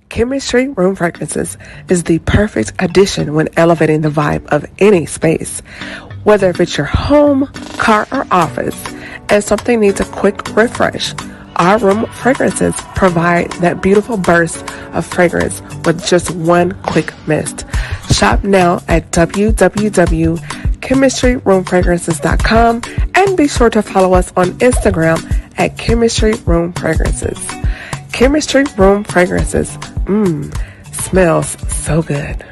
Chemistry Room Fragrances is the perfect addition when elevating the vibe of any space. Whether if it's your home, car, or office, and something needs a quick refresh, our room fragrances provide that beautiful burst of fragrance with just one quick mist. Shop now at www.chemistryroomfragrances.com and be sure to follow us on Instagram at Chemistry Room Fragrances. Chemistry Room Fragrances. Smells so good.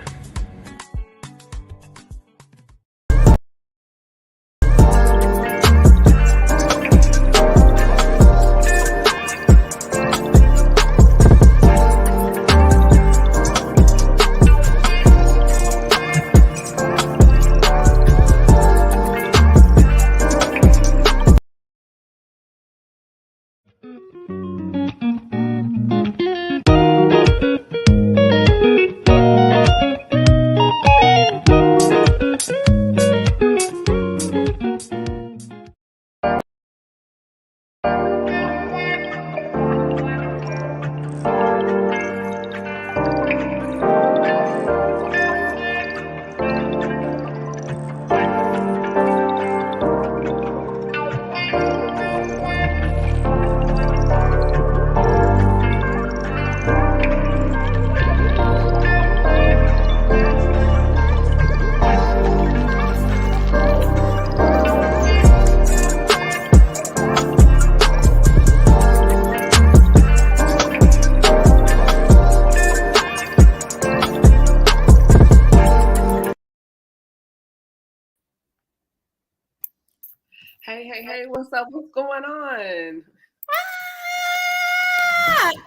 Hey, what's up? What's going on?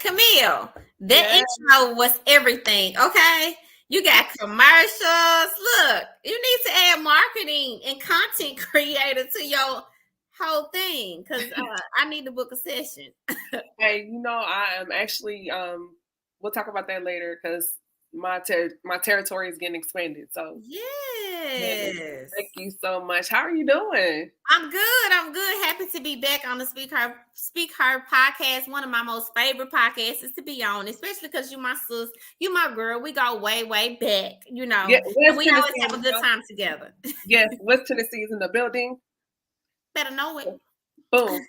Camille, that intro was everything. Okay, you got commercials. Look, you need to add marketing and content creator to your whole thing because I need to book a session. Hey, I am actually we'll talk about that later because my territory is getting expanded. So Yes, thank you so much. How are you doing? I'm good. I'm good. Happy to be back on the Speak Her podcast. One of my most favorite podcasts is to be on, especially because you my sis, you my girl. We go way back. Yeah, And West we always Tennessee. have a good time together. Yes, West Tennessee is in the building. Better know it. Boom.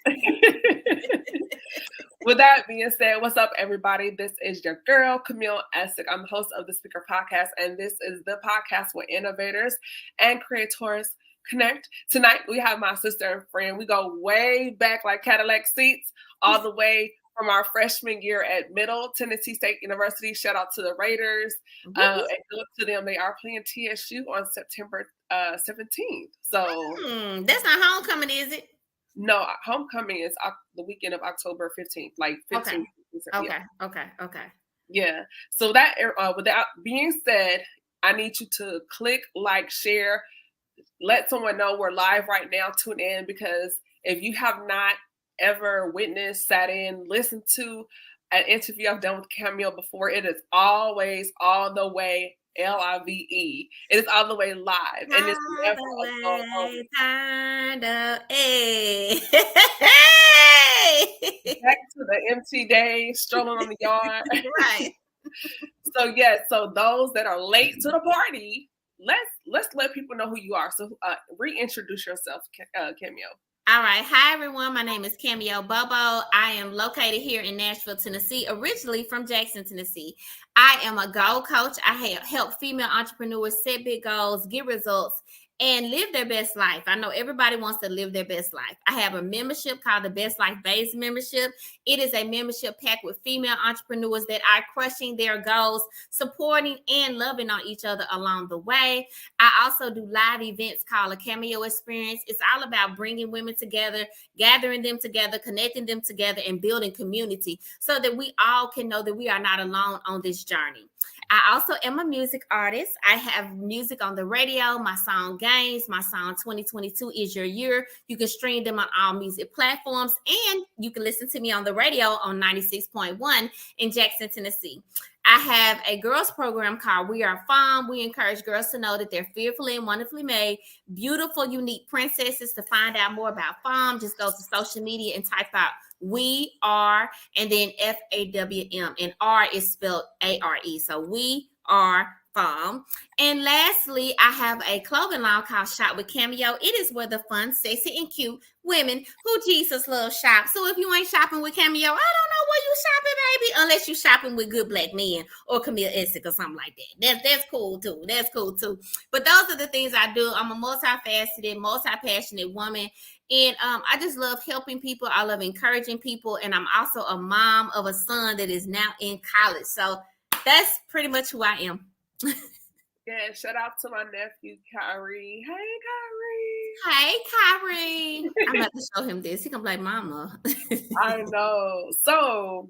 With that being said, what's up, everybody? This is your girl, Camille Essick. I'm the host of the Speaker Podcast, and this is the podcast where innovators and creators connect. Tonight, we have my sister and friend. We go way back like Cadillac seats, all the way from our freshman year at Middle Tennessee State University. Shout out to the Raiders. And good to them. They are playing TSU on September 17th. So that's not homecoming, is it? No, homecoming is the weekend of October 15th, like 15th. Okay. Yeah. So that with that being said, I need you to click, like, share, let someone know we're live right now. Tune in, because if you have not ever witnessed, sat in, listened to an interview I've done with Cameo before, it is always all the way live. It is all the way live, and it's never back to the empty day, strolling on the yard. Right. So those that are late to the party, let's let people know who you are. So reintroduce yourself, Cameo. All right. Hi, everyone. My name is Cameo Bobo. I am located here in Nashville, Tennessee, originally from Jackson, Tennessee. I am a goal coach. I help female entrepreneurs set big goals, get results, and live their best life. I know everybody wants to live their best life. I have a membership called the Best Life Base membership. It is a membership packed with female entrepreneurs that are crushing their goals, supporting and loving on each other along the way. I also do live events called a Cameo Experience. It's all about bringing women together, gathering them together, connecting them together, and building community so that we all can know that we are not alone on this journey. I also am a music artist. I have music on the radio, my song Games, my song 2022 is Your Year. You can stream them on all music platforms, and you can listen to me on the radio on 96.1 in Jackson, Tennessee. I have a girls program called We Are Femme. We encourage girls to know that they're fearfully and wonderfully made, beautiful, unique princesses. To find out more about Femme, just go to social media and type out We Are and then FAWM. And R is spelled ARE. So We Are Femme. And lastly, I have a clothing line called Shop with Cameo. It is where the fun, sexy, and cute women who Jesus loves shop. So if you ain't shopping with Cameo, I don't know where you shopping, baby, unless you shopping with good black men or Camille Essex or something like that. That's cool too. That's cool too. But those are the things I do. I'm a multifaceted, multi-passionate woman. And I just love helping people. I love encouraging people. And I'm also a mom of a son that is now in college. So that's pretty much who I am. Yeah, shout out to my nephew, Kyrie. Hey, Kyrie. Hey, Kyrie. I'm about to show him this. He gonna be like, Mama. I know. So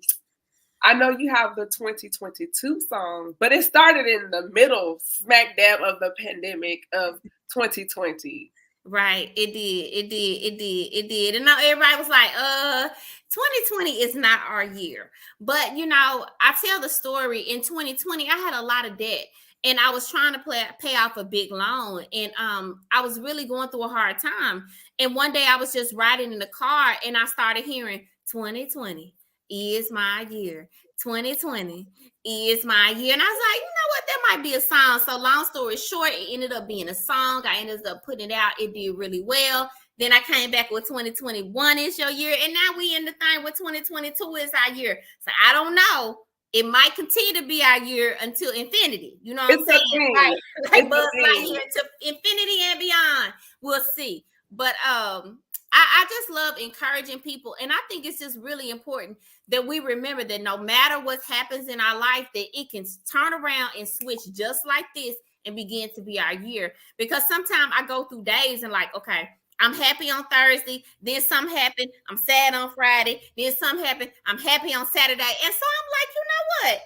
I know you have the 2022 song, but it started in the middle, smack dab of the pandemic of 2020. Right. It did. And now everybody was like, 2020 is not our year. But I tell the story in 2020, I had a lot of debt. And I was trying to pay off a big loan. And I was really going through a hard time. And one day I was just riding in the car and I started hearing 2020 is my year. 2020 is my year. And I was like, you know what? That might be a song. So long story short, it ended up being a song. I ended up putting it out. It did really well. Then I came back with 2021 is your year. And now we in the thing with 2022 is our year. So I don't know. It might continue to be our year until infinity. You know what I'm saying? Right. Like Buzz Lightyear to infinity and beyond. We'll see. But I just love encouraging people. And I think it's just really important that we remember that no matter what happens in our life, that it can turn around and switch just like this and begin to be our year. Because sometimes I go through days and like, okay, I'm happy on Thursday. Then something happened. I'm sad on Friday. Then something happened. I'm happy on Saturday. And so I'm like, you know what?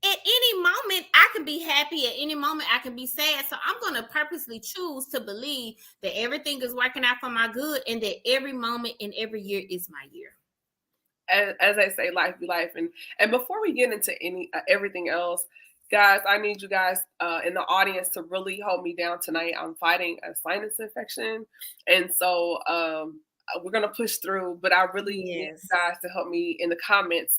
At any moment, I can be happy. At any moment, I can be sad. So I'm going to purposely choose to believe that everything is working out for my good and that every moment and every year is my year. As I say, life be life. And before we get into everything else, guys, I need you guys in the audience to really hold me down tonight. I'm fighting a sinus infection. And so we're going to push through. But I really need you guys to help me in the comments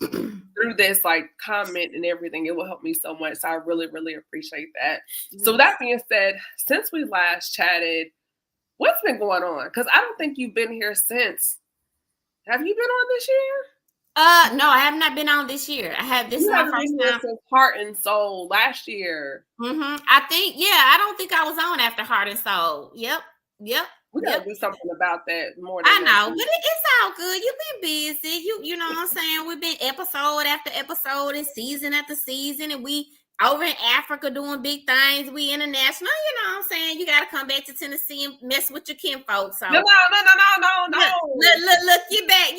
through this, like, comment and everything. It will help me so much. So I really, really appreciate that. Yes. So that being said, since we last chatted, what's been going on? Because I don't think you've been here since. Have you been on this year? No, I have not been on this year. I have this. You haven't been here since Heart and Soul last year. I think, I don't think I was on after Heart and Soul. Yep. We gotta do something about that more. I know, but it's all good. You've been busy. You know what I'm saying? We've been episode after episode and season after season, and we over in Africa doing big things. We international. You know what I'm saying? You got to come back to Tennessee and mess with your kinfolk. So no. Look, you're back.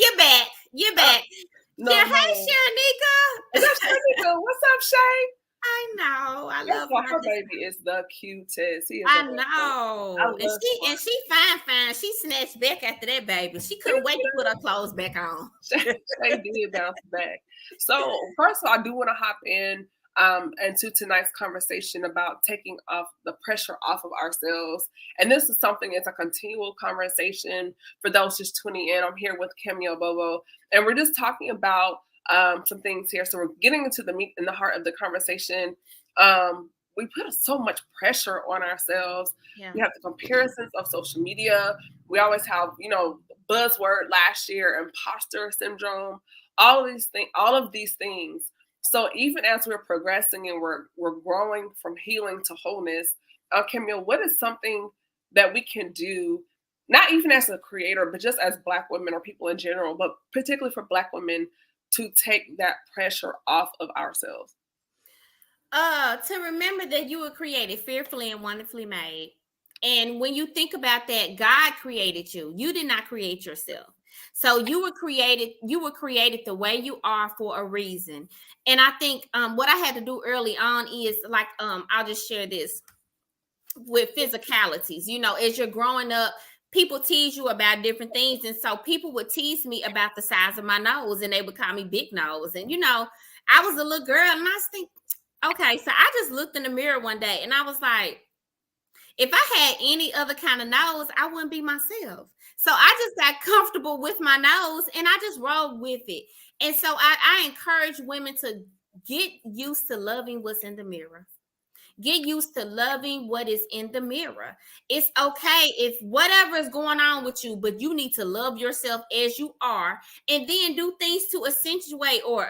No, Hey, Shanika. Is that Shanika? What's up, Shay? I know. I love her. Baby is the cutest. I know. And she fine. She snatched back after that, baby. She couldn't wait to put her clothes back on. She did bounce back. So first of all, I do want to hop in into tonight's conversation about taking off the pressure off of ourselves. And this is something, it's a continual conversation for those just tuning in. I'm here with Cameo Bobo, and we're just talking about some things here. So we're getting into the meat and the heart of the conversation. We put so much pressure on ourselves. Yeah. We have the comparisons of social media. We always have, buzzword last year, imposter syndrome, all of these things. So even as we're progressing and we're growing from healing to wholeness, Camille, what is something that we can do, not even as a creator, but just as Black women or people in general, but particularly for Black women, to take that pressure off of ourselves? To remember that you were created fearfully and wonderfully made. And when you think about that, God created you. You did not create yourself. So you were created the way you are for a reason. And I think what I had to do early on is like, I'll just share this with physicalities. As you're growing up, people tease you about different things. And so people would tease me about the size of my nose, and they would call me big nose. And, I was a little girl and I was thinking, okay, so I just looked in the mirror one day and I was like, if I had any other kind of nose, I wouldn't be myself. So I just got comfortable with my nose and I just rolled with it. And so I encourage women to get used to loving what's in the mirror. Get used to loving what is in the mirror. It's okay if whatever is going on with you, but you need to love yourself as you are, and then do things to accentuate or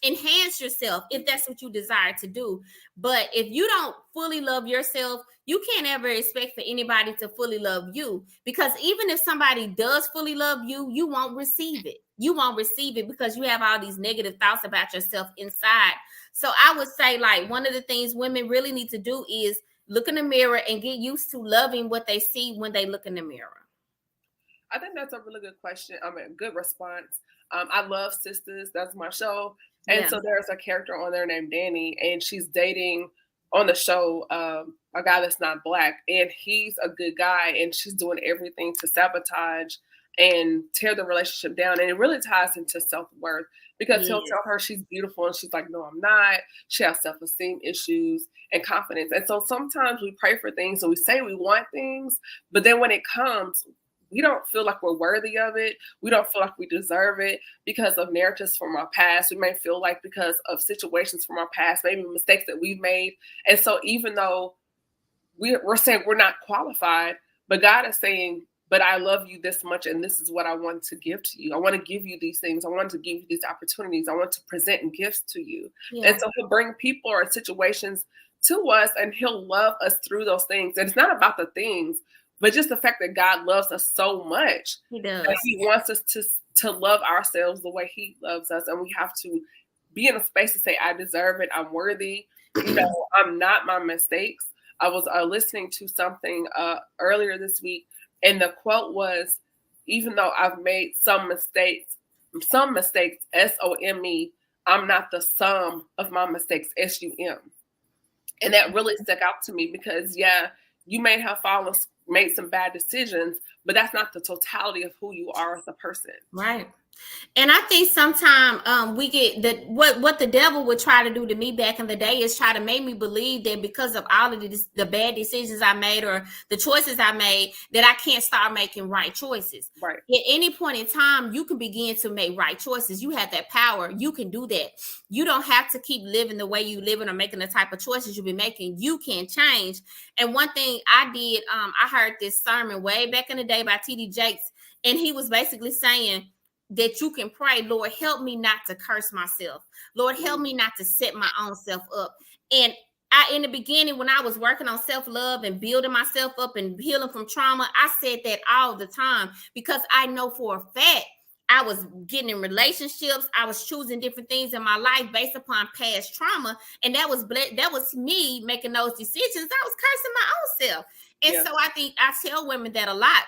enhance yourself if that's what you desire to do. But if you don't fully love yourself, you can't ever expect for anybody to fully love you, because even if somebody does fully love you, you won't receive it. You won't receive it because you have all these negative thoughts about yourself inside. So I would say, like, one of the things women really need to do is look in the mirror and get used to loving what they see when they look in the mirror. I think that's a really good question. I mean, good response. I love Sisters. That's my show. And so there's a character on there named Danny, and she's dating on the show a guy that's not Black, and he's a good guy, and she's doing everything to sabotage and tear the relationship down. And it really ties into self-worth, because he'll tell her she's beautiful, and she's like, no, I'm not. She has self-esteem issues and confidence. And so sometimes we pray for things and we say we want things, but then when it comes, we don't feel like we're worthy of it. We don't feel like we deserve it because of narratives from our past. We may feel like because of situations from our past, maybe mistakes that we've made. And so even though we're saying we're not qualified, but God is saying, but I love you this much, and this is what I want to give to you. I want to give you these things. I want to give you these opportunities. I want to present gifts to you. Yeah. And so he'll bring people or situations to us, and he'll love us through those things. And it's not about the things, but just the fact that God loves us so much. He does. That he wants us to love ourselves the way he loves us. And we have to be in a space to say, I deserve it. I'm worthy. I'm not my mistakes. I was listening to something earlier this week, and the quote was, even though I've made some mistakes, SOME, I'm not the sum of my mistakes, SUM. And that really stuck out to me because, you may have made some bad decisions, but that's not the totality of who you are as a person. Right. And I think sometimes we get that what the devil would try to do to me back in the day is try to make me believe that because of all of the bad decisions I made or the choices I made, that I can't start making right choices. Right. At any point in time, you can begin to make right choices. You have that power. You can do that. You don't have to keep living the way you living or making the type of choices you've been making. You can change. And one thing I did, I heard this sermon way back in the day by T.D. Jakes, and he was basically saying that you can pray, Lord, help me not to curse myself. Lord, help me not to set my own self up. And in the beginning, when I was working on self-love and building myself up and healing from trauma, I said that all the time because I know for a fact I was getting in relationships. I was choosing different things in my life based upon past trauma. And that was me making those decisions. I was cursing my own self. And so I think I tell women that a lot.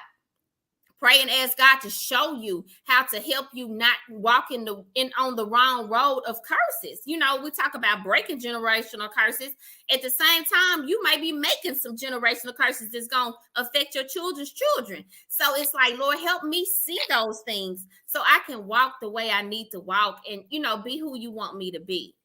Pray and ask God to show you how to help you not walk on the wrong road of curses. We talk about breaking generational curses. At the same time, you might be making some generational curses that's going to affect your children's children. So it's like, Lord, help me see those things so I can walk the way I need to walk and, be who you want me to be.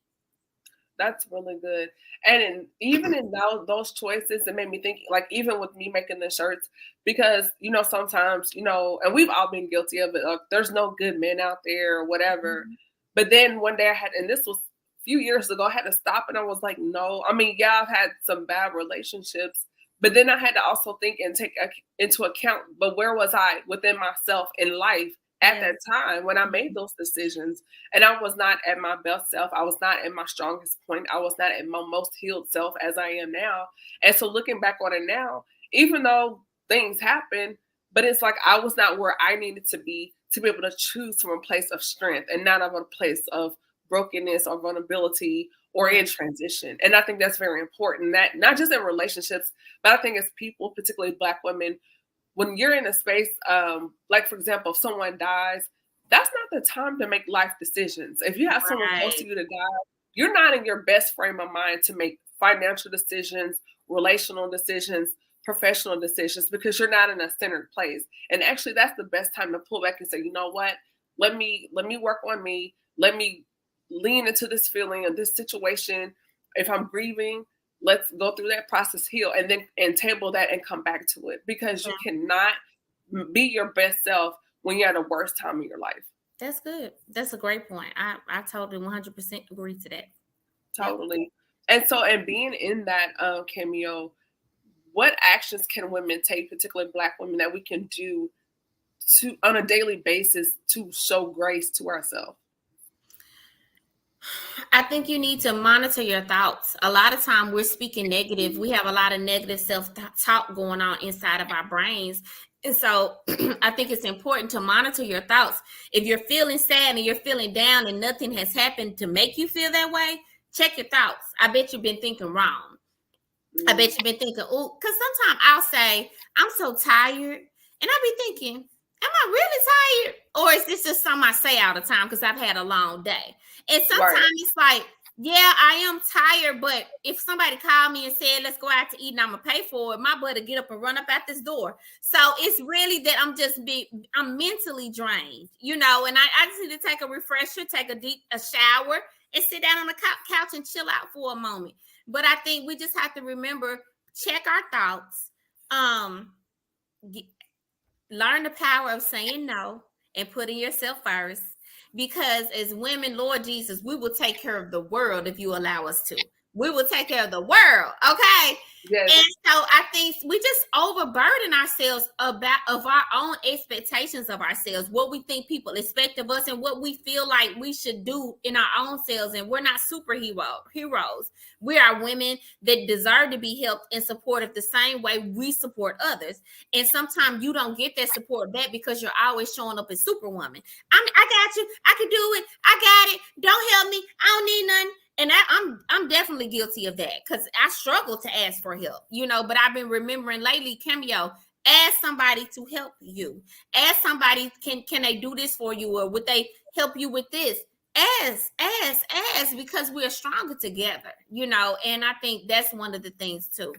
That's really good. And even in those choices, it made me think, like, even with me making the shirts, because, sometimes, and we've all been guilty of it. Like, there's no good men out there or whatever. Mm-hmm. But then one day and this was a few years ago, I had to stop and I was like, no, I mean, I've had some bad relationships, but then I had to also think and take into account, but where was I within myself in life at that time when I made those decisions? And I was not at my best self. I was not at my strongest point. I was not at my most healed self as I am now. And so looking back on it now, even though things happen, but it's like I was not where I needed to be able to choose from a place of strength and not of a place of brokenness or vulnerability or in transition. And I think that's very important, that not just in relationships, but I think as people, particularly Black women, when you're in a space, like, for example, if someone dies, that's not the time to make life decisions. If you have someone close to you to die, you're not in your best frame of mind to make financial decisions, relational decisions, professional decisions, because you're not in a centered place. And actually, that's the best time to pull back and say, you know what? Let me work on me. Let me lean into this feeling of this situation. If I'm grieving, let's go through that process, heal, and then table that and come back to it, because you cannot be your best self when you're at the worst time of your life. That's good. That's a great point. I totally 100% agree to that. Totally. Yep. And being in that Cameo, what actions can women take, particularly Black women, that we can do on a daily basis to show grace to ourselves? I think you need to monitor your thoughts. A lot of time we're speaking negative. We have a lot of negative self-talk going on inside of our brains. And so I think it's important to monitor your thoughts. If you're feeling sad and you're feeling down and nothing has happened to make you feel that way, check your thoughts. I bet you've been thinking wrong. I bet you've been thinking, oh, because sometimes I'll say, I'm so tired. And I'll be thinking, am I really tired? Or is this just something I say all the time because I've had a long day? And sometimes it's like, yeah, I am tired, but if somebody called me and said, let's go out to eat and I'm going to pay for it, my butt to get up and run up out this door. So it's really that I'm mentally drained, and I just need to take a refresher, take a shower and sit down on the couch and chill out for a moment. But I think we just have to remember, check our thoughts, learn the power of saying no and putting yourself first. Because as women, Lord Jesus, we will take care of the world if you allow us to. We will take care of the world, okay? Yes. And so I think we just overburden ourselves of our own expectations of ourselves, what we think people expect of us and what we feel like we should do in our own selves. And we're not heroes. We are women that deserve to be helped and supported the same way we support others. And sometimes you don't get that support back because you're always showing up as Superwoman. I got you. I can do it. I got it. Don't help me. I don't need nothing. And I'm definitely guilty of that because I struggle to ask for help, but I've been remembering lately, Cameo, ask somebody to help you. Ask somebody, can they do this for you? Or would they help you with this? Ask, because we're stronger together, and I think that's one of the things too.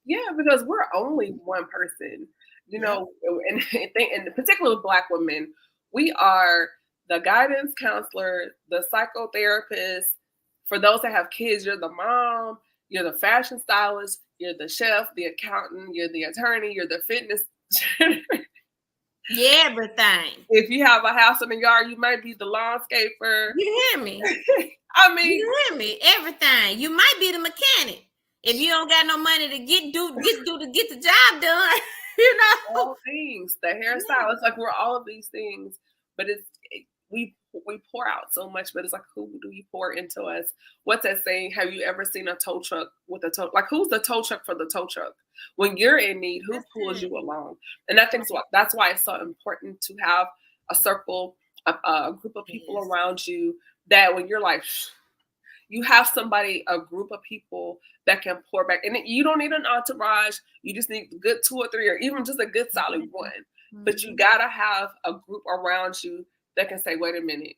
Yeah, because we're only one person, and particularly Black women, we are the guidance counselor, the psychotherapist. For those that have kids, you're the mom, you're the fashion stylist, you're the chef, the accountant, you're the attorney, you're the fitness. Yeah, everything. If you have a house in the yard, you might be the landscaper. You hear me? I mean, you hear me? Everything. You might be the mechanic if you don't got no money to get the job done. All things. The hairstylist, like we're all of these things, but we pour out so much, but it's like, who do you pour into us? What's that saying? Have you ever seen a tow truck with a tow? Like, who's the tow truck for the tow truck? When you're in need, who pulls you along? And I think that's why it's so important to have a circle, a group of people around you that when you're like, you have somebody, a group of people that can pour back. And you don't need an entourage. You just need a good 2 or 3, or even just a good solid one. But you got to have a group around you that can say, wait a minute,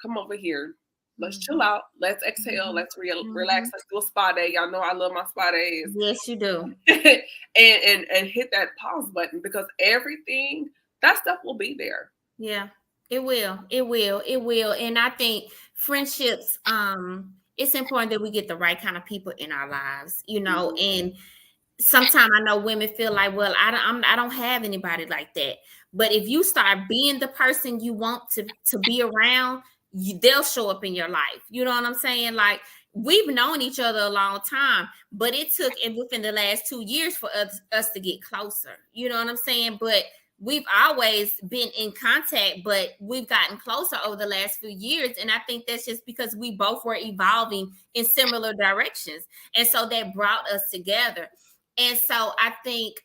come over here. Let's chill out. Let's exhale. Let's relax. Let's do a spa day. Y'all know I love my spa days. Yes, you do. and hit that pause button, because everything, that stuff will be there. Yeah, it will. And I think friendships, it's important that we get the right kind of people in our lives, and sometimes I know women feel like, well, I don't have anybody like that. But if you start being the person you want to be around, they'll show up in your life. You know what I'm saying? Like, we've known each other a long time, but it took within the last 2 years for us to get closer. You know what I'm saying? But we've always been in contact, but we've gotten closer over the last few years. And I think that's just because we both were evolving in similar directions. And so that brought us together. And so I think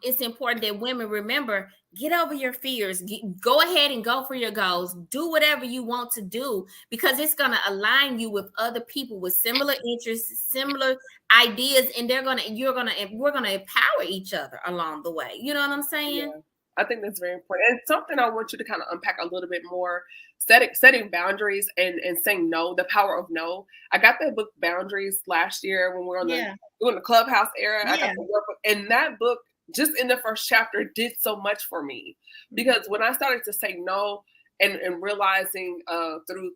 it's important that women remember, get over your fears, go ahead and go for your goals, do whatever you want to do, because it's going to align you with other people with similar interests, similar ideas, and we're going to empower each other along the way. You know what I'm saying? Yeah. I think that's very important. And something I want you to kind of unpack a little bit more, setting boundaries and saying no, the power of no. I got that book Boundaries last year when we were doing the Clubhouse era. I got the workbook, and that book, just in the first chapter, did so much for me, because when I started to say no, and realizing through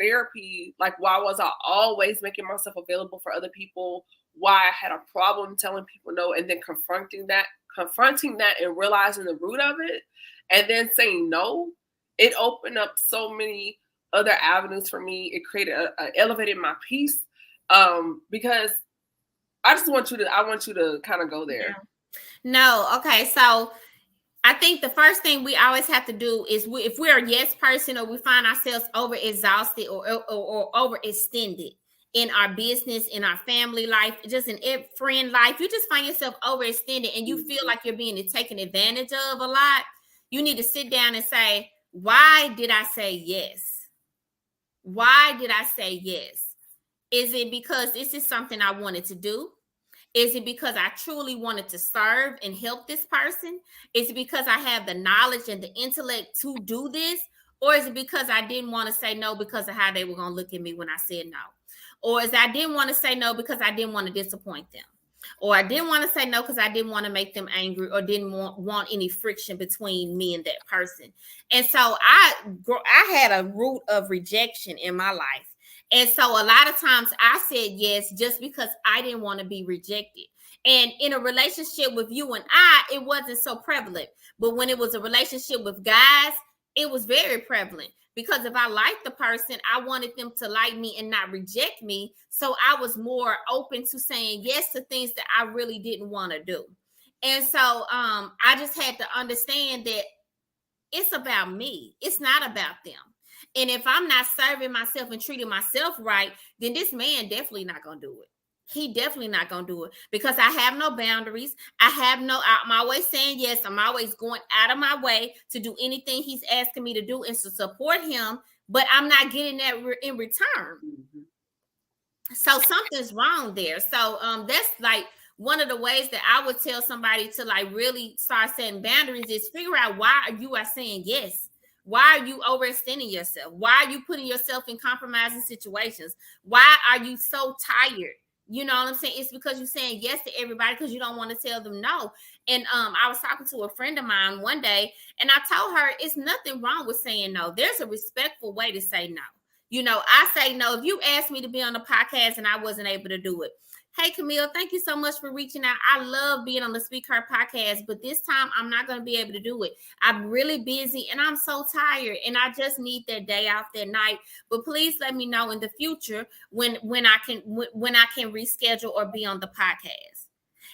therapy, like, why was I always making myself available for other people? Why I had a problem telling people no, and then confronting that and realizing the root of it, and then saying no, it opened up so many other avenues for me. It created elevated my peace, because I want you to kind of go there. Yeah. No, okay. So I think the first thing we always have to do is if we're a yes person or we find ourselves over exhausted or overextended in our business, in our family life, just in friend life, you just find yourself overextended and you feel Mhm. like you're being taken advantage of a lot. You need to sit down and say, why did I say yes? Why did I say yes? Is it because this is something I wanted to do? Is it because I truly wanted to serve and help this person? Is it because I have the knowledge and the intellect to do this? Or is it because I didn't want to say no because of how they were going to look at me when I said no? Or is it I didn't want to say no because I didn't want to disappoint them? Or I didn't want to say no because I didn't want to make them angry or didn't want any friction between me and that person. And so I had a root of rejection in my life. And so a lot of times I said yes just because I didn't want to be rejected. And in a relationship with you and it wasn't so prevalent. But when it was a relationship with guys, it was very prevalent. Because if I liked the person, I wanted them to like me and not reject me. So I was more open to saying yes to things that I really didn't want to do. And so I just had to understand that it's about me. It's not about them. And if I'm not serving myself and treating myself right, then this man definitely not going to do it. He definitely not going to do it because I have no boundaries. I'm always saying yes. I'm always going out of my way to do anything he's asking me to do and to support him, but I'm not getting that in return. Mhm. So something's wrong there. So that's like one of the ways that I would tell somebody to like really start setting boundaries is figure out why you are saying yes. Why are you overextending yourself? Why are you putting yourself in compromising situations? Why are you so tired? You know what I'm saying? It's because you're saying yes to everybody because you don't want to tell them no. And I was talking to a friend of mine one day, and I told her it's nothing wrong with saying no. There's a respectful way to say no. You know, I say no. If you asked me to be on the podcast and I wasn't able to do it, hey, Camille, thank you so much for reaching out. I love being on the Speak Her podcast, but this time I'm not going to be able to do it. I'm really busy and I'm so tired and I just need that day off that night. But please let me know in the future when I can reschedule or be on the podcast.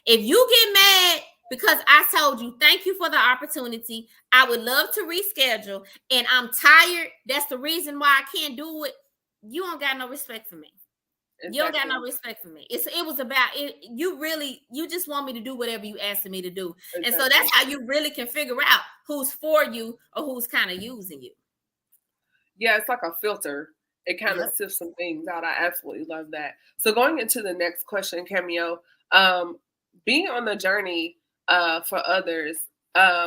If you get mad because I told you thank you for the opportunity, I would love to reschedule, and I'm tired, that's the reason why I can't do it, you don't got no respect for me. You don't got Exactly. no respect for me. It was about it. You just want me to do whatever you asked me to do. And so Exactly. that's how you really can figure out who's for you or who's kind of using you. Yeah, it's like a filter. It kind of Yep. sifts some things out. I absolutely love that. So going into the next question, Cameo, being on the journey for others,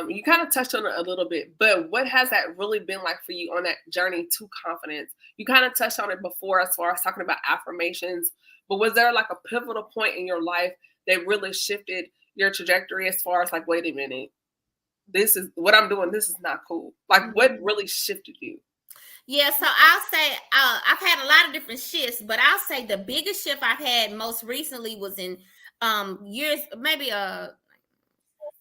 you kind of touched on it a little bit, but what has that really been like for you on that journey to confidence? You kind of touched on it before as far as talking about affirmations, but was there like a pivotal point in your life that really shifted your trajectory as far as like, wait a minute, this is what I'm doing, this is not cool. Like, what Mhm. really shifted you? Yeah, so I'll say I've had a lot of different shifts, but I'll say the biggest shift I've had most recently was in years, maybe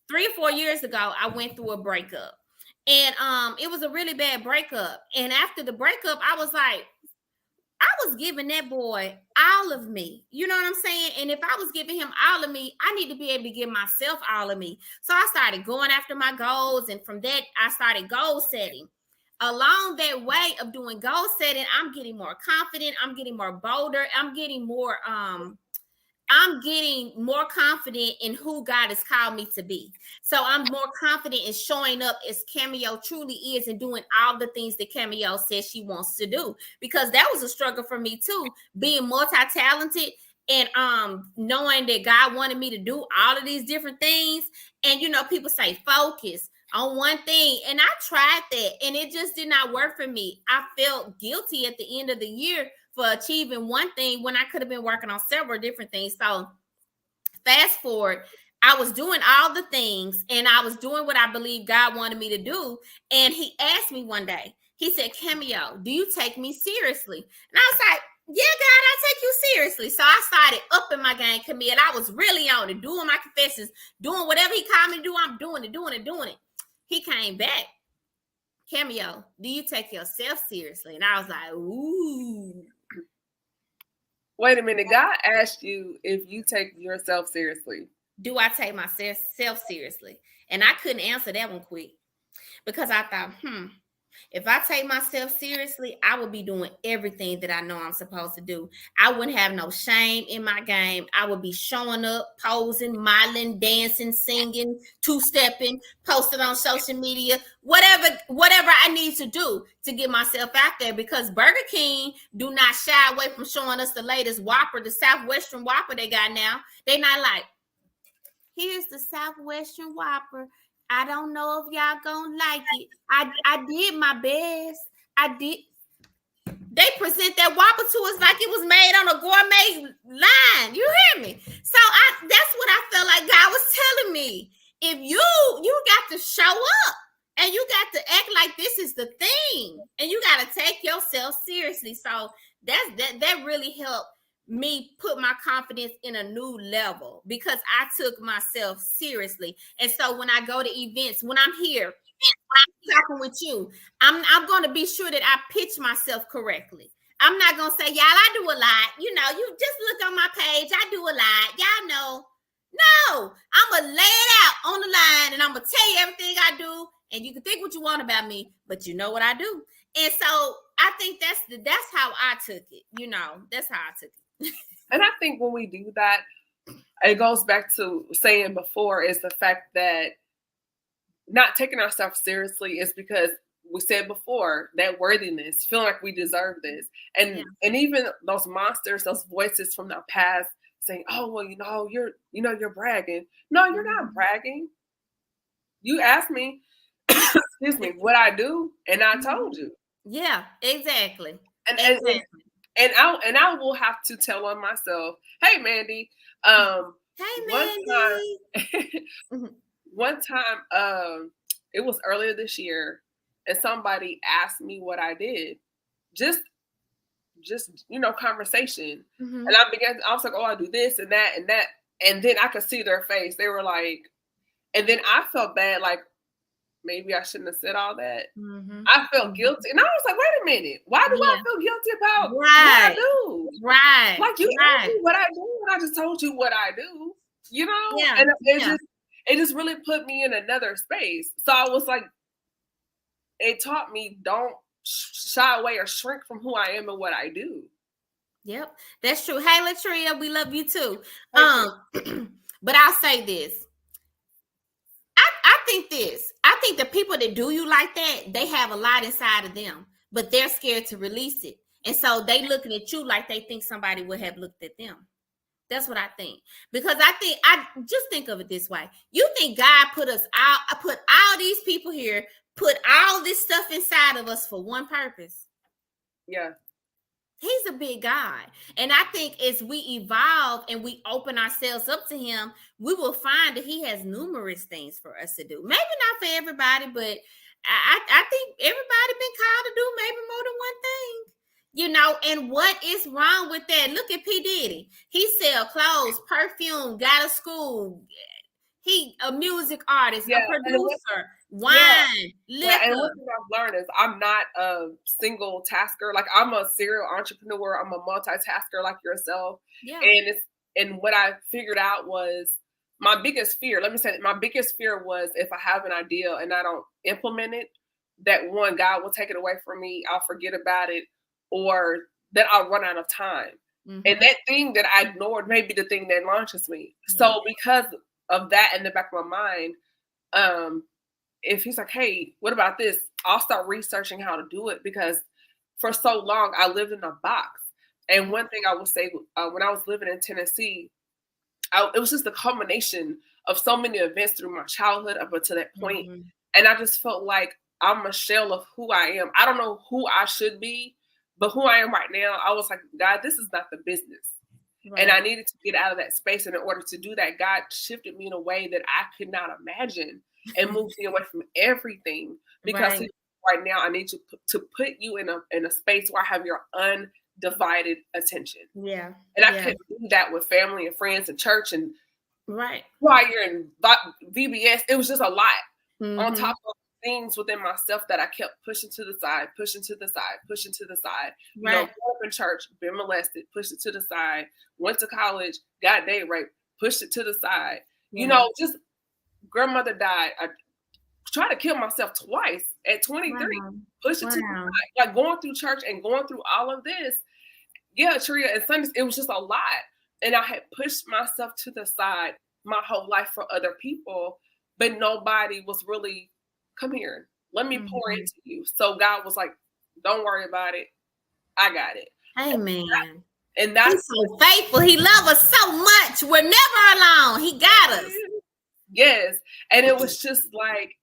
3 or 4 years ago. I went through a breakup, and it was a really bad breakup. And after the breakup, I was like, I was giving that boy all of me. You know what I'm saying? And if I was giving him all of me, I need to be able to give myself all of me. So I started going after my goals. And from that, I started goal setting. Along that way of doing goal setting, I'm getting more confident. I'm getting more bolder. I'm getting more confident in who God has called me to be. So I'm more confident in showing up as Cameo truly is and doing all the things that Cameo says she wants to do. Because that was a struggle for me too, being multi-talented and knowing that God wanted me to do all of these different things. And you know, people say focus on one thing. And I tried that and it just did not work for me. I felt guilty at the end of the year for achieving one thing when I could have been working on several different things. So fast forward, I was doing all the things and I was doing what I believe God wanted me to do. And he asked me one day, He said, Cameo, do you take me seriously? And I was like, yeah, God, I take you seriously. So I started upping my game, Camille. And I was really on it, doing my confessions, doing whatever he called me to do. I'm doing it. He came back. Cameo, do you take yourself seriously? And I was like, ooh. Wait a minute. God asked you if you take yourself seriously. Do I take myself seriously? And I couldn't answer that one quick because I thought, if I take myself seriously, I would be doing everything that I know I'm supposed to do. I wouldn't have no shame in my game. I would be showing up, posing, modeling, dancing, singing, two-stepping, posted on social media, whatever I need to do to get myself out there, because Burger King do not shy away from showing us the latest Whopper, the Southwestern Whopper they got now. They not like, here's the Southwestern Whopper. I don't know if y'all gonna like it. I did my best. I did. They present that Whopper to us like it was made on a gourmet line. You hear me? So that's what I felt like God was telling me. If you got to show up and you got to act like this is the thing, and you got to take yourself seriously. So that really helped me put my confidence in a new level, because I took myself seriously. And so when I go to events, when I'm here, when I'm talking with you, I'm going to be sure that I pitch myself correctly. I'm not going to say, y'all, I do a lot. You know, you just look on my page. I do a lot. Y'all know. No, I'm going to lay it out on the line, and I'm going to tell you everything I do. And you can think what you want about me, but you know what I do. And so I think that's how I took it. You know, that's how I took it. And I think when we do that, it goes back to saying before, is the fact that not taking ourselves seriously is because we said before, that worthiness, feeling like we deserve this. And even those monsters, those voices from the past saying, oh, well, you're bragging. No, you're not bragging. You asked me, excuse me, what I do, and I told you. Yeah, exactly. And I will have to tell on myself, hey, Mandy. Hey, Mandy. One time, it was earlier this year, and somebody asked me what I did. Just conversation. Mm-hmm. And I was like, oh, I do this and that and that. And then I could see their face. They were like, and then I felt bad, like, maybe I shouldn't have said all that. Mm-hmm. I felt guilty. And I was like, wait a minute. Why do I feel guilty about what I do? Right. Like, you asked me what I do, and I just told you what I do. You know? Yeah. And it just really put me in another space. So I was like, it taught me, don't shy away or shrink from who I am and what I do. Yep, that's true. Hey, Latria, we love you too. But I'll say this. I think the people that do you like that, they have a lot inside of them, but they're scared to release it. And so they looking at you like they think somebody would have looked at them. That's what I think. Because I just think of it this way. You think God put all these people here, put all this stuff inside of us for one purpose? Yeah. He's a big God. And I think as we evolve and we open ourselves up to him, we will find that he has numerous things for us to do. Maybe not for everybody, but I think everybody been called to do maybe more than one thing. You know, and what is wrong with that? Look at P. Diddy. He sell clothes, perfume, got a school. He a music artist, a producer, wine, liquor. And one thing I've learned is I'm not a single tasker. Like, I'm a serial entrepreneur. I'm a multitasker like yourself. Yeah. And what I figured out was my biggest fear. Let me say that my biggest fear was, if I have an idea and I don't implement it, that one, God will take it away from me. I'll forget about it, or that I'll run out of time. Mm-hmm. And that thing that I ignored may be the thing that launches me. Mm-hmm. So because of that in the back of my mind, if he's like, hey, what about this? I'll start researching how to do it, because for so long I lived in a box. And one thing I will say, when I was living in Tennessee, it was just a combination of so many events through my childhood up until that point. Mm-hmm. And I just felt like I'm a shell of who I am. I don't know who I should be, but who I am right now, I was like, God, this is not the business. Right. And I needed to get out of that space. And in order to do that, God shifted me in a way that I could not imagine and moved me away from everything, because he right now, I need to put you in a space where I have your undivided attention. Yeah. And I couldn't do that with family and friends and church and choir and VBS. It was just a lot on top of things within myself that I kept pushing to the side, pushing to the side, pushing to the side. You know, grew up in church, been molested, pushed it to the side, went to college, got date raped, pushed it to the side. You know, just grandmother died. I tried to kill myself twice at 23. Pushed it to the side. Like going through church and going through all of this. Yeah, Tria and Sundays, it was just a lot. And I had pushed myself to the side my whole life for other people, but nobody was really, come here, let me pour into you. So God was like, don't worry about it. I got it. Amen. And that's He's so faithful. He loves us so much. We're never alone. He got us. Yes. And it was just like,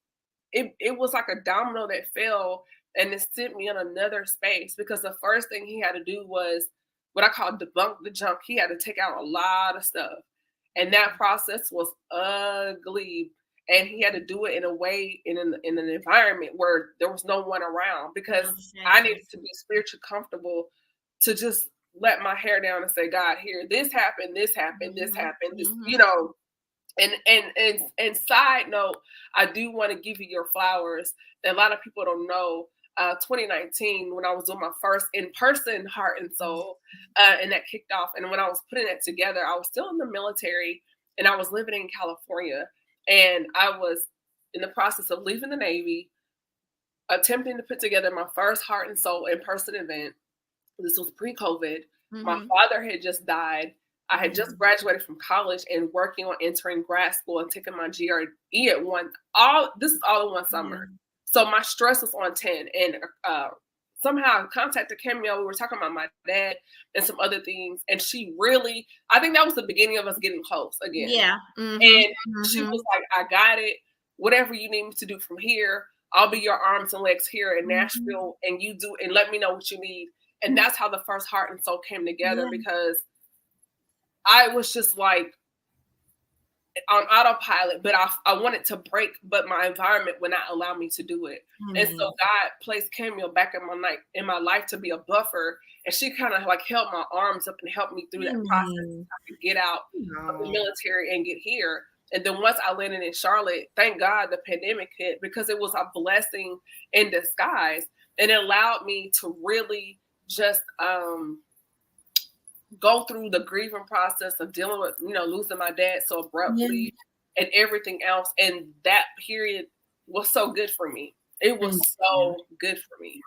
it was like a domino that fell, and it sent me in another space, because the first thing he had to do was what I call debunk the junk. He had to take out a lot of stuff. And that process was ugly. And he had to do it in a way, in an environment where there was no one around, because I needed to be spiritually comfortable to just let my hair down and say, God, here, this happened, this happened, this happened, this, you know. And side note, I do want to give you your flowers that a lot of people don't know. 2019, when I was doing my first in-person Heart and Soul, and that kicked off. And when I was putting it together, I was still in the military, and I was living in California, and I was in the process of leaving the Navy, attempting to put together my first Heart and Soul in-person event. This was pre-COVID. My father had just died. I had just graduated from college and working on entering grad school and taking my GRE at this is all in one summer. So my stress was on 10, and somehow I contacted Cameo. We were talking about my dad and some other things. And she really, I think that was the beginning of us getting close again. Yeah. And she was like, I got it. Whatever you need me to do from here, I'll be your arms and legs here in Nashville, and you do, and let me know what you need. And that's how the first Heart and Soul came together, because I was just like on autopilot, but I wanted to break, but my environment would not allow me to do it. And so God placed Cameo back in my life to be a buffer, and she kind of like held my arms up and helped me through that process. I could get out of the military and get here. And then once I landed in Charlotte, thank God the pandemic hit, because it was a blessing in disguise, and it allowed me to really just go through the grieving process of dealing with, losing my dad so abruptly and everything else. And that period was so good for me. It was so good for me.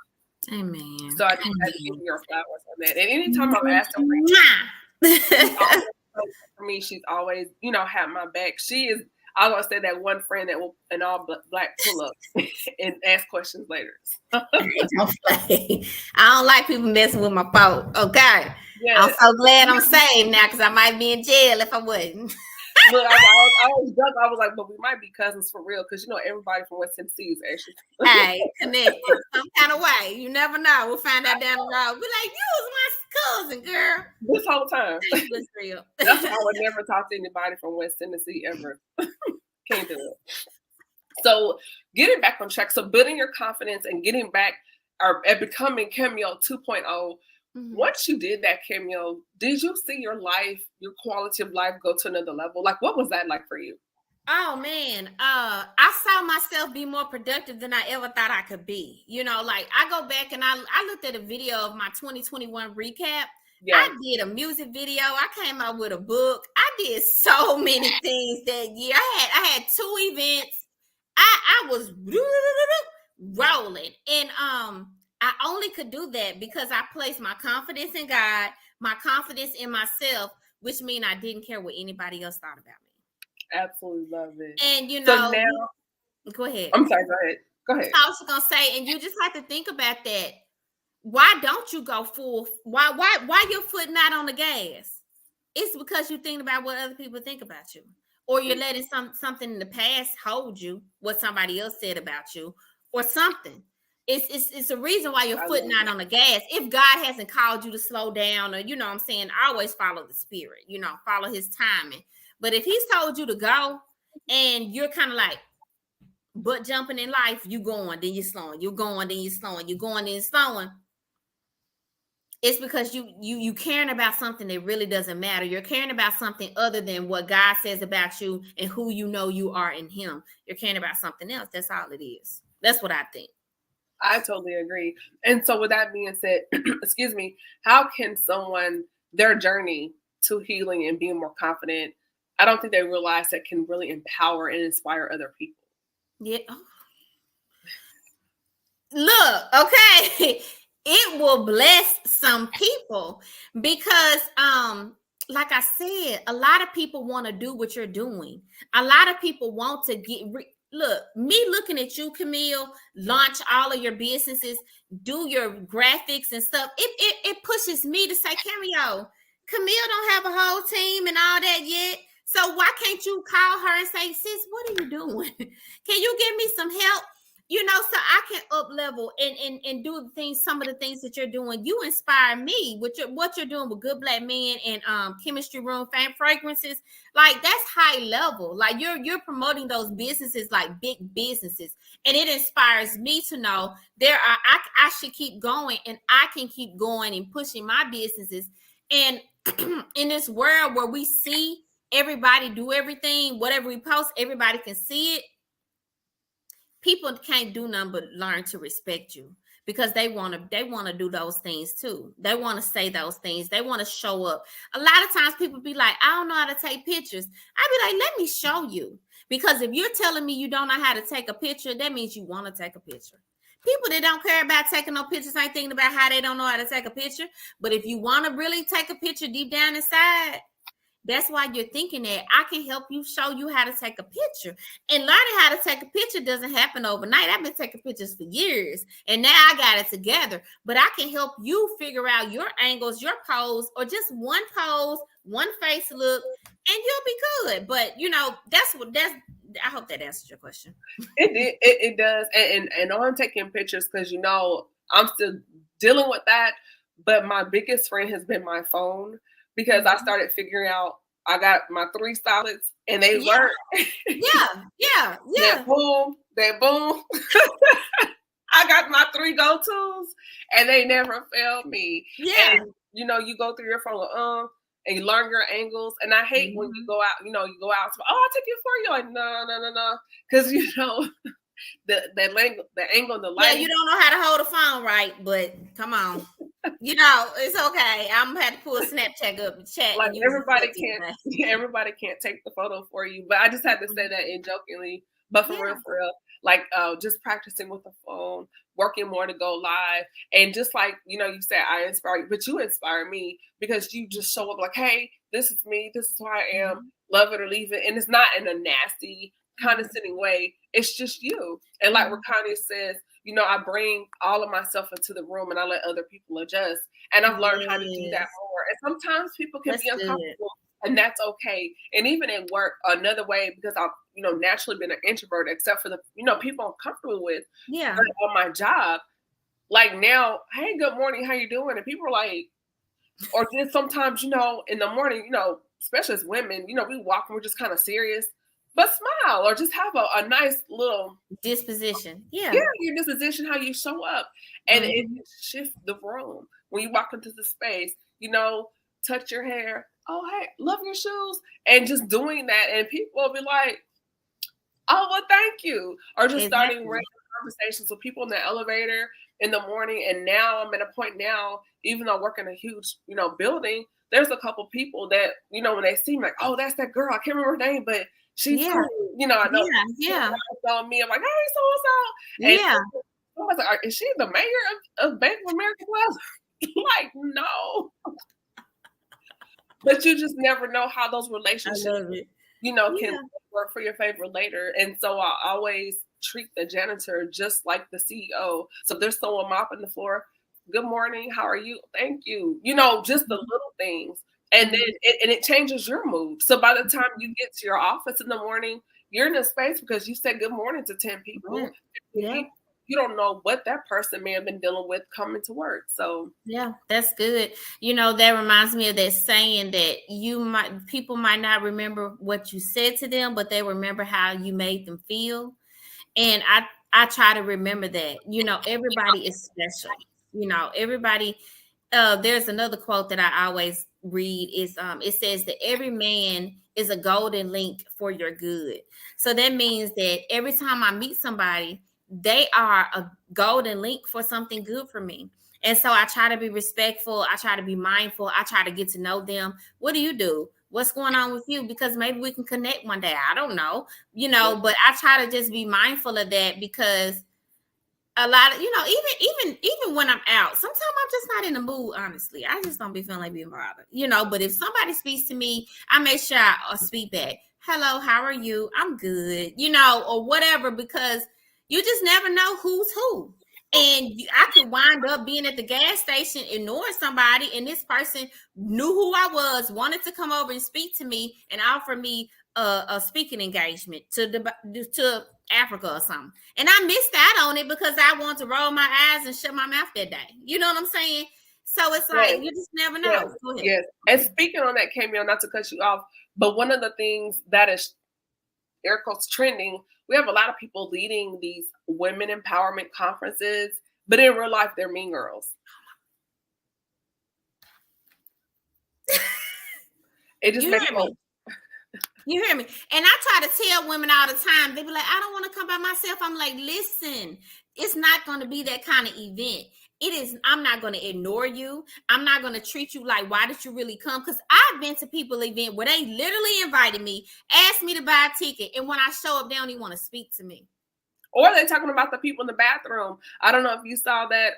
Amen. So I give you your flowers on that. And anytime I'm asked for me, she's always, had my back. She is, I always say, that one friend that will an all black pull up and ask questions later. I don't like people messing with my phone. Okay. Yes. I'm so glad I'm saved now, because I might be in jail if I wouldn't. Look, I was joking. I was like, but we might be cousins for real, because everybody from West Tennessee is actually connected some kind of way. You never know. We'll find out down the road. Be like, you was my cousin, girl. This whole time. That's real. That's why I would never talk to anybody from West Tennessee ever. Can't do it. So getting back on track. So building your confidence and getting back and becoming Cameo 2.0. Once you did that, Cameo, did you see your life, your quality of life go to another level? Like, what was that like for you? Oh man, I saw myself be more productive than I ever thought I could be. Like I go back and I looked at a video of my 2021 recap. Yeah. I did a music video. I came out with a book. I did so many things that year. I had 2 events. I was rolling, and I only could do that because I placed my confidence in God, my confidence in myself, which means I didn't care what anybody else thought about me. Absolutely love it. And so now, go ahead. I'm sorry, go ahead. I was just gonna say, and you just have to think about that. Why don't you go full? Why your foot not on the gas? It's because you think about what other people think about you, or you're letting something in the past hold you, what somebody else said about you, or something. It's a reason why your foot not on the gas. If God hasn't called you to slow down, or what I'm saying, always follow the spirit, follow his timing. But if he's told you to go and you're kind of like, But jumping in life, you going, then you're slowing, you're going, then you're slowing, you're going, then you're slowing. It's because you caring about something that really doesn't matter. You're caring about something other than what God says about you and who you know you are in Him. You're caring about something else. That's all it is. That's what I think. I totally agree. And so with that being said, excuse me, how can someone, their journey to healing and being more confident, I don't think they realize that can really empower and inspire other people. Yeah. Look, okay. It will bless some people because like I said, a lot of people want to do what you're doing. A lot of people want to look, me looking at you, Camille, launch all of your businesses, do your graphics and stuff. It pushes me to say, Cameo, Camille don't have a whole team and all that yet. So why can't you call her and say, sis, what are you doing? Can you give me some help? So I can up level and do the things, some of the things that you're doing. You inspire me with what you're doing with Good Black Men and Chemistry Room, Fragrances. Like, that's high level. Like, you're promoting those businesses like big businesses, and it inspires me to know I should keep going, and I can keep going and pushing my businesses. And in this world where we see everybody do everything, whatever we post, everybody can see it. People can't do nothing but learn to respect you because they want to do those things too. They want to say those things. They want to show up. A lot of times people be like, I don't know how to take pictures. I be like, let me show you. Because if you're telling me you don't know how to take a picture, that means you want to take a picture. People that don't care about taking no pictures ain't thinking about how they don't know how to take a picture. But if you want to really take a picture deep down inside, that's why you're thinking that I can help you, show you how to take a picture. And learning how to take a picture doesn't happen overnight. I've been taking pictures for years, and now I got it together. But I can help you figure out your angles, your pose, or just one pose, one face look, and you'll be good. But I hope that answers your question. It does. And I'm taking pictures because I'm still dealing with that. But my biggest friend has been my phone. Because I started figuring out, I got my 3 solids and they work. Yeah. That boom. I got my 3 go-tos and they never failed me. Yeah. And you go through your phone, and you learn your angles. And I hate when you go out, you go out, I'll take it for you. Like, no. Because the angle and the light. Yeah, you don't know how to hold a phone right, but come on. It's okay. I'm gonna have to pull a Snapchat up and chat. Like, everybody can't take the photo for you. But I just had to say that in jokingly, but for real, like just practicing with the phone, working more to go live, and just like you said, I inspire you, but you inspire me because you just show up like, hey, this is me, this is who I am, love it or leave it, and it's not in a nasty, condescending way. It's just you, and like Rakani says. I bring all of myself into the room and I let other people adjust. And I've learned how to do that more. And sometimes people can be uncomfortable, and that's okay. And even at work, another way, because I've, naturally been an introvert, except for the, people I'm comfortable with. Yeah. But on my job, like now, hey, good morning, how you doing? And people are like, or just sometimes, in the morning, especially as women, we walk and we're just kind of serious. But smile or just have a nice little disposition. Yeah, your disposition, how you show up. And it shifts the room. When you walk into the space, touch your hair. Oh, hey, love your shoes. And just doing that. And people will be like, oh, well, thank you. Or just starting random conversations with people in the elevator in the morning. And now I'm at a point now, even though I work in a huge, building, there's a couple people that, when they see me, like, oh, that's that girl. I can't remember her name, but she's cool. I know. Yeah. On me, I'm like, hey, so. And someone's like, is she the mayor of Bank of America Plaza? Like, no. But you just never know how those relationships, can work for your favor later. And so I always treat the janitor just like the CEO. So if there's someone mopping the floor, good morning, how are you? Thank you. Just the little things. And then it changes your mood. So by the time you get to your office in the morning, you're in a space because you said good morning to 10 people. Yeah. You don't know what that person may have been dealing with coming to work. So yeah, that's good. That reminds me of that saying that people might not remember what you said to them, but they remember how you made them feel. And I try to remember that, everybody is special. Everybody. There's another quote that I always read is it says that every man is a golden link for your good. So that means that every time I meet somebody, they are a golden link for something good for me. And so I try to be respectful. I try to be mindful. I try to get to know them. What do you do? What's going on with you? Because maybe we can connect one day. I don't know, but I try to just be mindful of that, because a lot of, even when I'm out, sometimes I'm just not in the mood, honestly. I just don't be feeling like being bothered, but if somebody speaks to me, I make sure I speak back. Hello, how are you? I'm good, or whatever, because you just never know who's who. And I could wind up being at the gas station ignoring somebody, and this person knew who I was, wanted to come over and speak to me and offer me a speaking engagement to Africa or something. And I missed out on it because I wanted to roll my eyes and shut my mouth that day. You know what I'm saying? So it's like, you just never know. Yes. Go ahead. Yes. And speaking on that, Cameo, not to cut you off, but one of the things that is air quotes trending, we have a lot of people leading these women empowerment conferences, but in real life, they're mean girls. It just makes me. You hear me? And I try to tell women all the time, they be like, I don't want to come by myself. I'm like, listen, it's not going to be that kind of event. It is. I'm not going to ignore you. I'm not going to treat you like, why did you really come? Because I've been to people event where they literally invited me, asked me to buy a ticket. And when I show up, they don't even want to speak to me. Or they're talking about the people in the bathroom. I don't know if you saw that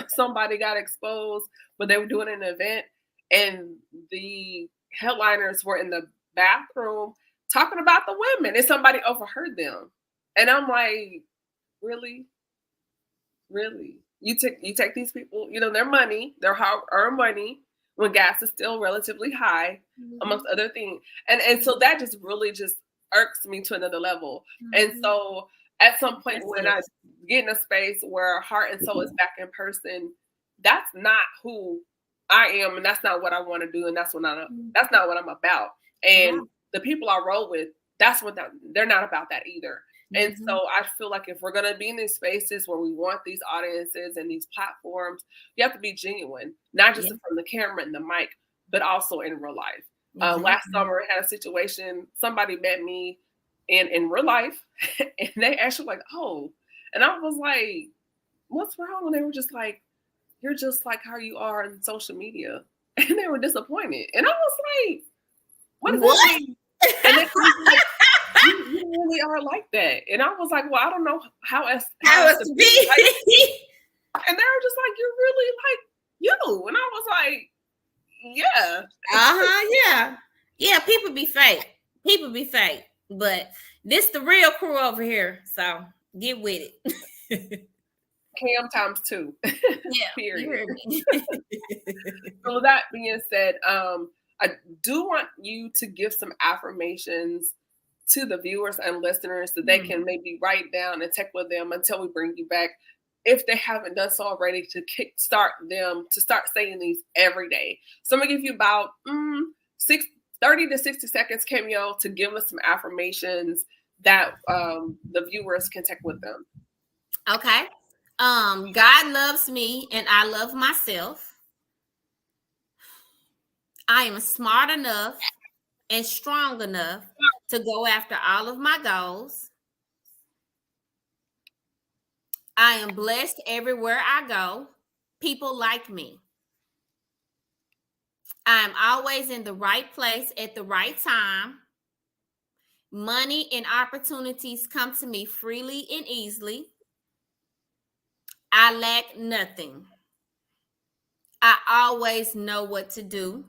somebody got exposed, but they were doing an event and the headliners were in the bathroom talking about the women and somebody overheard them. And I'm like, really? You take these people, their money, their hard-earned money, when gas is still relatively high, amongst other things. And so that just really just irks me to another level. And so at some point when I get in a space where heart and soul is back in person, that's not who I am, and that's not what I want to do, and that's not what I'm about. And the people I roll with, they're not about that either. And so I feel like if we're going to be in these spaces where we want these audiences and these platforms, you have to be genuine, not just from the camera and the mic, but also in real life. Last summer, I had a situation, somebody met me in real life, and they actually like, oh, and I was like, what's wrong? And they were just like, you're just like how you are in social media. And they were disappointed. And I was like, what does that mean? And they were like, you really are like that. And I was like, well, I don't know how else to be. Like, and they were just like, you're really like you. And I was like, yeah. Yeah, people be fake. But this the real crew over here. So get with it. Cam times 2. Yeah. Period. So with that being said, I do want you to give some affirmations to the viewers and listeners that they can maybe write down and take with them until we bring you back, if they haven't done so already, to kickstart them to start saying these every day. So I'm gonna give you about 30 to 60 seconds, Cameo, to give us some affirmations that the viewers can take with them. Okay. God loves me and I love myself. I am smart enough and strong enough to go after all of my goals. I am blessed everywhere I go. People like me. I am always in the right place at the right time. Money and opportunities come to me freely and easily. I lack nothing. I always know what to do.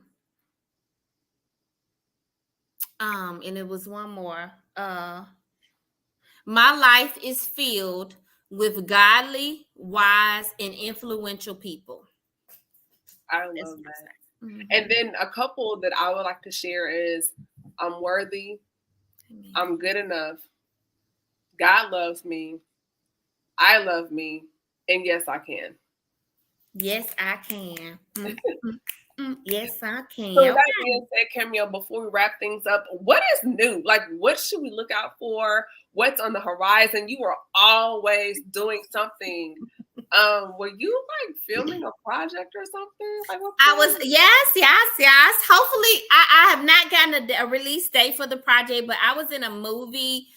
And it was one more. My life is filled with godly, wise, and influential people. I love that. And then a couple that I would like to share is, I'm worthy. I'm good enough. God loves me. I love me. And yes, I can. Yes, I can. Yes, I can. So Okay. that being said, Cameo, before we wrap things up, what is new? Like, what should we look out for? What's on the horizon? You are always doing something. Were you like filming a project or something? Like, what's I going was, on? yes. Hopefully, I have not gotten a release date for the project, but I was in a movie.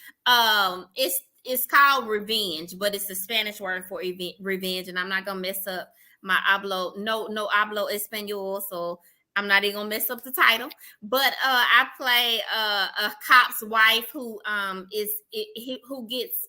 It's called Revenge, but it's the Spanish word for revenge, and I'm not gonna mess up my hablo. No hablo español, so I'm not even gonna mess up the title. But I play a cop's wife who who gets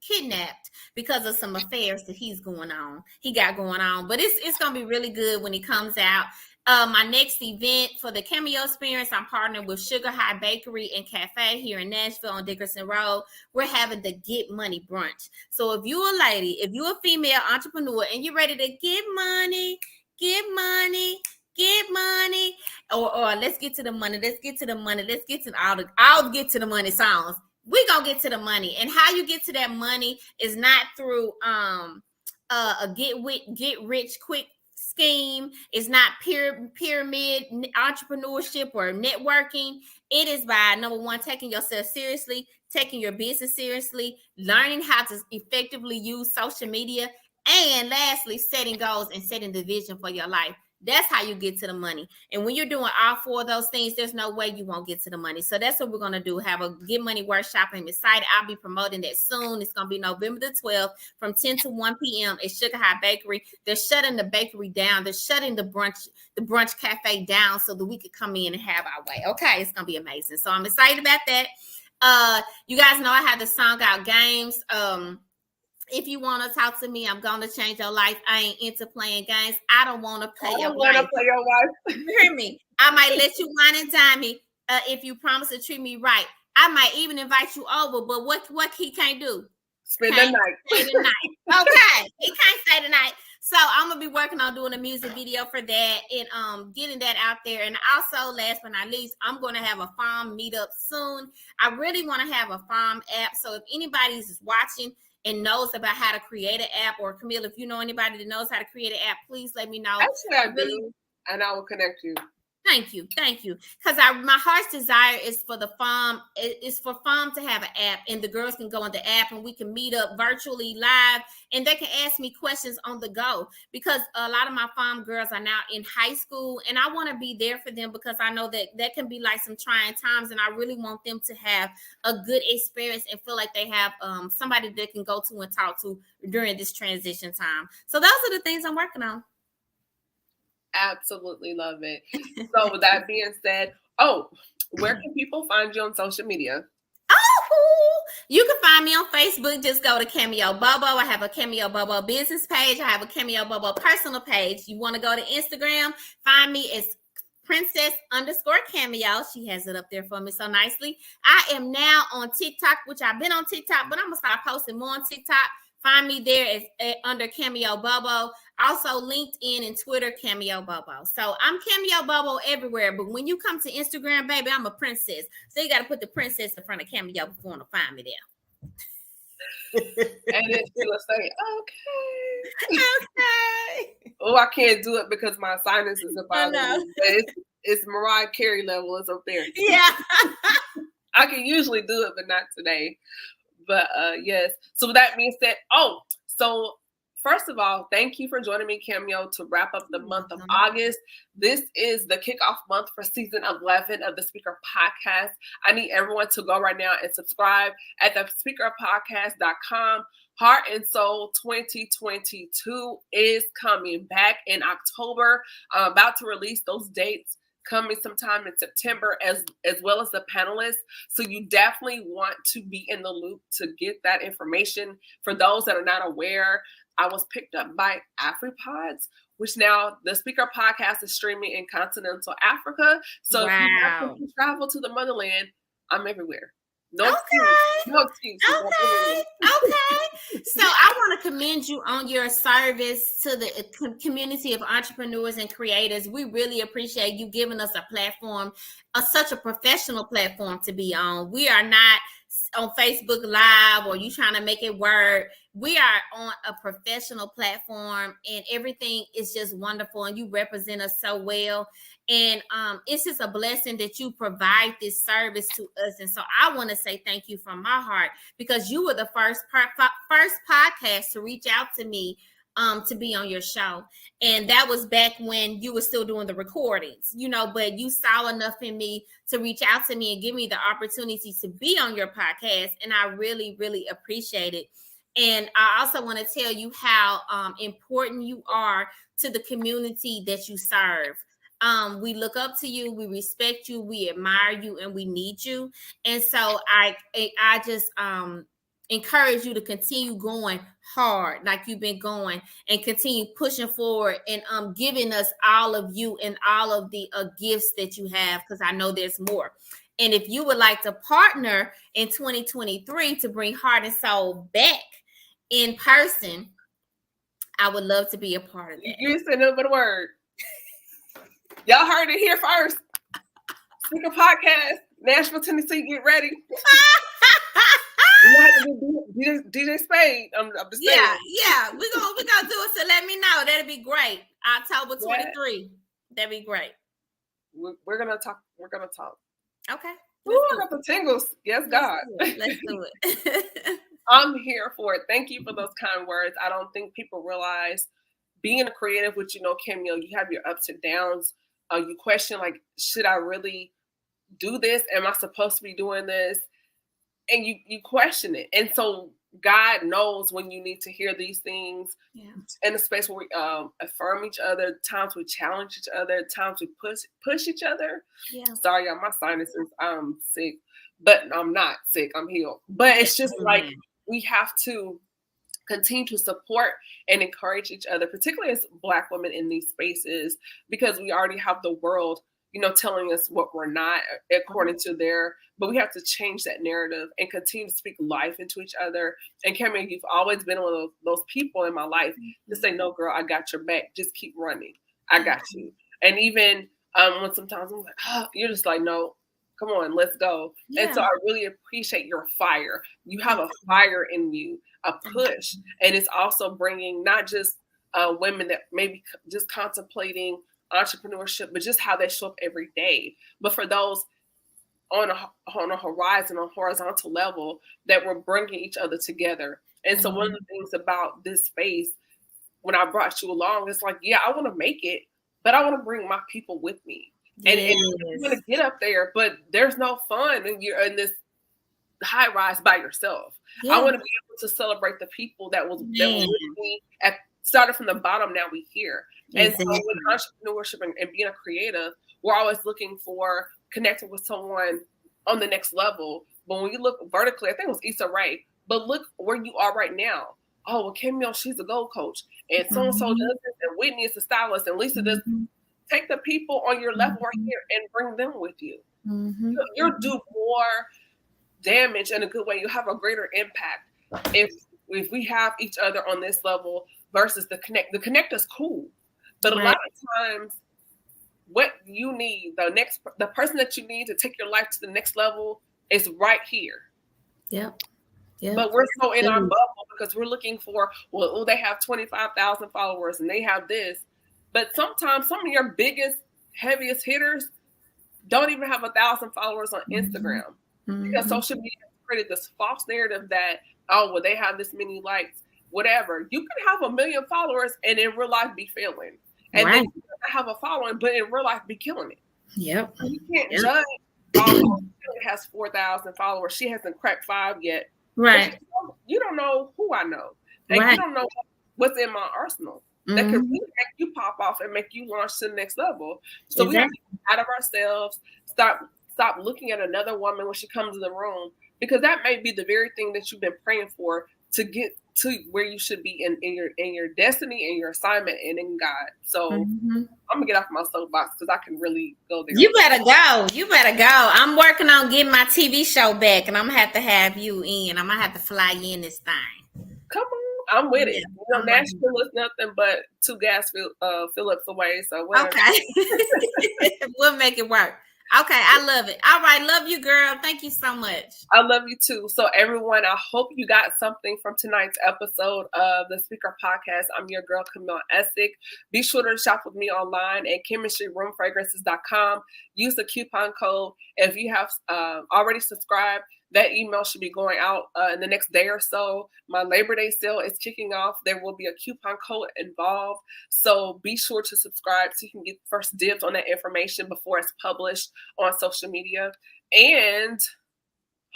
kidnapped because of some affairs that he got going on. But it's gonna be really good when he comes out. My next event for the Cameo experience, I'm partnering with Sugar High Bakery and Cafe here in Nashville on Dickerson Road. We're having the Get Money brunch. So if you're a lady, if you're a female entrepreneur and you're ready to get money, get money, get money, or let's get to the money, let's get to the money, let's get to I'll get to the money songs. We're gonna get to the money, and how you get to that money is not through a get rich quick scheme. It's not pyramid entrepreneurship or networking. It is by, number one, taking yourself seriously, taking your business seriously, learning how to effectively use social media, and lastly, setting goals and setting the vision for your life. That's how you get to the money. And when you're doing all four of those things, there's no way you won't get to the money. So that's what we're going to do. Have a Get Money workshop. I'm excited. I'll be promoting that soon. It's going to be November the 12th from 10 to 1 p.m. at Sugar High Bakery. They're shutting the bakery down. They're shutting the brunch cafe down so that we could come in and have our way. Okay, it's going to be amazing. So I'm excited about that. You guys know I have the song out games. If you want to talk to me, I'm going to change your life. I ain't into playing games. I don't want to play your wife. Play your wife. You hear me? I might let you wine and dine me if you promise to treat me right. I might even invite you over, but what he can't do? Spend the night. Stay the night. Okay. He can't stay the night. So I'm gonna be working on doing a music video for that and getting that out there. And also, last but not least, I'm gonna have a farm meetup soon. I really want to have a farm app. So if anybody's watching and knows about how to create an app, or Camille, if you know anybody that knows how to create an app, please let me know. Actually, I do, and I will connect you. Thank you. Because my heart's desire is for the farm. Is for farm to have an app, and the girls can go on the app, and we can meet up virtually live, and they can ask me questions on the go. Because a lot of my farm girls are now in high school, and I want to be there for them because I know that can be like some trying times, and I really want them to have a good experience and feel like they have somebody they can go to and talk to during this transition time. So those are the things I'm working on. Absolutely love it. So with that being said, where can people find you on social media? You can find me on Facebook. Just go to Cameo Bobo. I have a Cameo Bobo business page. I have a Cameo Bobo personal page. You want to go to Instagram, find me as Princess_Cameo. She has it up there for me so nicely. I am now on TikTok, which I've been on TikTok, but I'm going to start posting more on TikTok. Find me there under Cameo Bobo. Also LinkedIn and Twitter, Cameo Bobo. So I'm Cameo Bobo everywhere. But when you come to Instagram, baby, I'm a princess. So you got to put the princess in front of Cameo if you want to find me there. And then she'll say, okay. Oh, I can't do it because my sinuses are bothering me. But it's Mariah Carey level. It's up there. Yeah. I can usually do it, but not today. But yes. So with that being said, so first of all, thank you for joining me, Cameo, to wrap up the month of August. This is the kickoff month for season 11 of the Speaker Podcast. I need everyone to go right now and subscribe at thespeakerpodcast.com. Heart and Soul 2022 is coming back in October. I'm about to release those dates coming sometime in September, as well as the panelists. So you definitely want to be in the loop to get that information. For those that are not aware, I was picked up by AfriPods, which now the Speaker Podcast is streaming in continental Africa. So if you have to travel to the motherland, I'm everywhere. No excuse. Okay. So I want to commend you on your service to the community of entrepreneurs and creators. We really appreciate you giving us a platform, such a professional platform to be on. We are not on Facebook Live or you trying to make it work. we are on a professional platform and everything is just wonderful and you represent us so well. And it's just a blessing that you provide this service to us. And so I want to say thank you from my heart, because you were the first podcast to reach out to me to be on your show. And that was back when you were still doing the recordings, but you saw enough in me to reach out to me and give me the opportunity to be on your podcast. And I really, really appreciate it. And I also want to tell you how important you are to the community that you serve. We look up to you, we respect you, we admire you, and we need you. And so I just encourage you to continue going hard like you've been going, and continue pushing forward and giving us all of you and all of the gifts that you have, because I know there's more. And if you would like to partner in 2023 to bring Heart and Soul back in person, I would love to be a part of that. You said nothing but a word. Y'all heard it here first. Speaker Podcast, Nashville, Tennessee, get ready. You know how to do DJ Spade. I'm just saying. Yeah. We're gonna do it. So let me know. That'd be great. October 23. That'd be great. We're gonna talk. We're gonna talk. Okay. Ooh, I got the tingles. Yes, God. Let's do it. I'm here for it. Thank you for those kind words. I don't think people realize being a creative, which Cameo, you have your ups and downs. You question, like, should I really do this? Am I supposed to be doing this? And you question it. And so God knows when you need to hear these things in a space where we affirm each other, times we challenge each other, times we push each other. Yeah. Sorry, y'all, my sinuses, I'm sick, but I'm not sick. I'm healed. But it's just like we have to continue to support and encourage each other, particularly as Black women in these spaces, because we already have the world telling us what we're not according to but we have to change that narrative and continue to speak life into each other. And Cameo, you've always been one of those people in my life to say, no, girl, I got your back. Just keep running. I got you. And even when sometimes I'm like, oh, you're just like, no, come on, let's go. Yeah. And so I really appreciate your fire. You have a fire in you, a push. And it's also bringing not just women that maybe just contemplating entrepreneurship, but just how they show up every day. But for those on a horizon, on a horizontal level, that we're bringing each other together. And so one of the things about this space, when I brought you along, it's like, yeah, I want to make it, but I want to bring my people with me. And you're going to get up there, but there's no fun and you're in this high rise by yourself. Yeah. I want to be able to celebrate the people that was with me started from the bottom. Now we here. And so with entrepreneurship and being a creative, we're always looking for connecting with someone on the next level. But when you look vertically, I think it was Issa Rae, but look where you are right now. Oh, well, Cameo, she's a goal coach, and so-and-so does this, and Whitney is the stylist, and Lisa does. Take the people on your level right here and bring them with you. You'll do more damage in a good way. You'll have a greater impact if we have each other on this level versus the connect. The connect is cool, but a lot of times, what you need, the person that you need to take your life to the next level is right here. Yeah. But we're so in our bubble because we're looking for, they have 25,000 followers and they have this. But sometimes some of your biggest, heaviest hitters don't even have 1,000 followers on Instagram because social media has created this false narrative that, they have this many likes, whatever. You can have 1 million followers and in real life be failing. And then you can have a following, but in real life be killing it. Yep. You can't judge. She has 4,000 followers. She hasn't cracked 5 yet. Right. You don't know who I know. And you don't know what's in my arsenal. That can really make you pop off and make you launch to the next level. So we have to get out of ourselves, stop looking at another woman when she comes in the room, because that may be the very thing that you've been praying for to get to where you should be in your destiny and your assignment and in God. So I'm gonna get off my soapbox because I can really go there. You better go. I'm working on getting my TV show back, and I'm gonna have you in. I'm gonna have to fly you in this thing. Come on. I'm with it. Nashville is nothing but 2 gas Phillips away. So whatever. Okay. We'll make it work. Okay, I love it. All right, love you, girl. Thank you so much. I love you too. So everyone, I hope you got something from tonight's episode of the Speaker Podcast. I'm your girl, Camille Essick. Be sure to shop with me online at chemistryroomfragrances.com. Use the coupon code. If you have already subscribed, that email should be going out in the next day or so. My Labor Day sale is kicking off. There will be a coupon code involved. So be sure to subscribe so you can get first dibs on that information before it's published on social media. And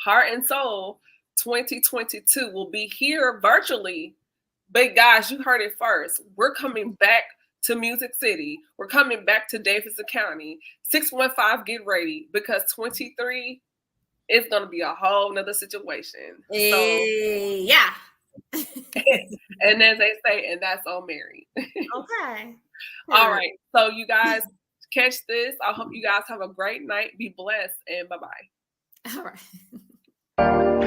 Heart and Soul 2022 will be here virtually. But guys, you heard it first. We're coming back to Music City. We're coming back to Davidson County. 615, get ready, because 23 is going to be a whole nother situation. So, yeah. and as they say, and that's on Mary. Okay. All right. So you guys catch this. I hope you guys have a great night. Be blessed, and bye-bye. All right.